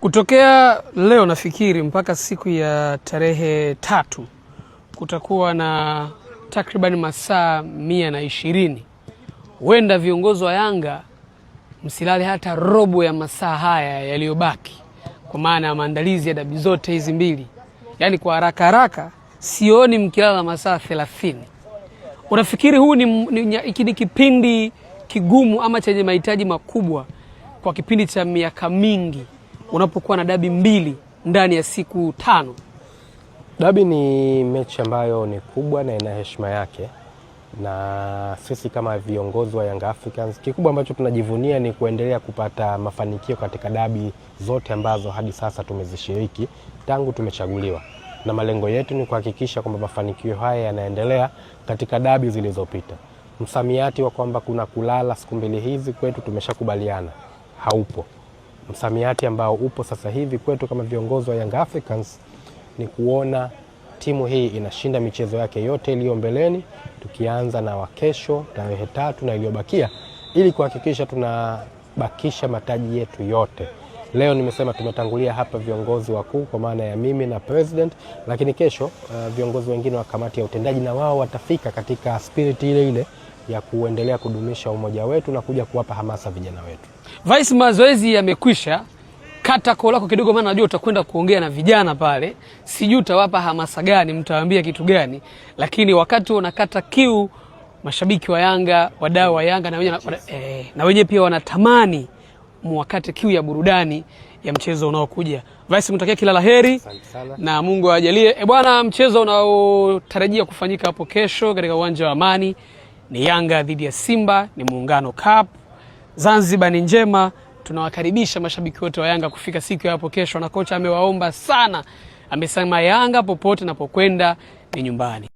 Kutokea leo nafikiri mpaka siku ya tarehe 3 kutakuwa na takriban masaa 120. Huenda viongozi wa Yanga msilale hata robo ya masaa haya yaliyobaki, kwa maana ya maandalizi ya dabi zote hizi mbili. Yaani kwa haraka haraka sioni mkilala masaa 30. Unafikiri huu ni kipindi kigumu ama chenye mahitaji makubwa kwa kipindi cha miaka mingi unapokuwa na dabi mbili ndani ya siku 5? Dabi ni mechi ambayo ni kubwa na ina heshima yake, na sisi kama viongozi wa Young Africans kikubwa ambacho tunajivunia ni kuendelea kupata mafanikio katika dabi zote ambazo hadi sasa tumezishiriki tangu tumechaguliwa, na malengo yetu ni kuhakikisha kwamba mafanikio haya yanaendelea katika dabi zilizopita. Msamiati wa kwamba kuna kulala siku mbili hizi kwetu tumeshakubaliana haupo. Msamiati ambao upo sasa hivi kwetu kama viongozi wa Young Africans ni kuona timu hii inashinda michezo yake yote iliyo mbeleni, tukianza na wakesho tarehe 3 na iliyobakia, ili kuhakikisha tunabakisha mataji yetu yote. Leo nimesema tumetangulia hapa viongozi wakuu kwa maana ya mimi na president, lakini kesho viongozi wengine wa kamati ya utendaji na wao watafika katika spirit ile ile ya kuendelea kudumisha umoja wetu na kuja kuwapa hamasa vijana wetu. Vice, mazoezi yamekwisha. Kata koo lako kidogo, maana najua utakwenda kuongea na vijana pale. Sijui utawapa hamasa gani, mtawaambia kitu gani, lakini wakati unakata kiu, mashabiki wa Yanga, wadau wa Yanga na wenyewe pia wanatamani muwakate kiu ya burudani ya mchezo unaokuja. Vice, mtakia kila laheri na Mungu awajalie. Bwana, mchezo unaotarajia kufanyika hapo kesho katika uwanja wa Amani ni Yanga dhidi ya Simba, ni Muungano Cup. Zanzibar ni njema. Tunawakaribisha mashabiki wote wa Yanga kufika siku ya hapo kesho, na kocha amewaomba sana, amesema Yanga popote napokwenda ni nyumbani.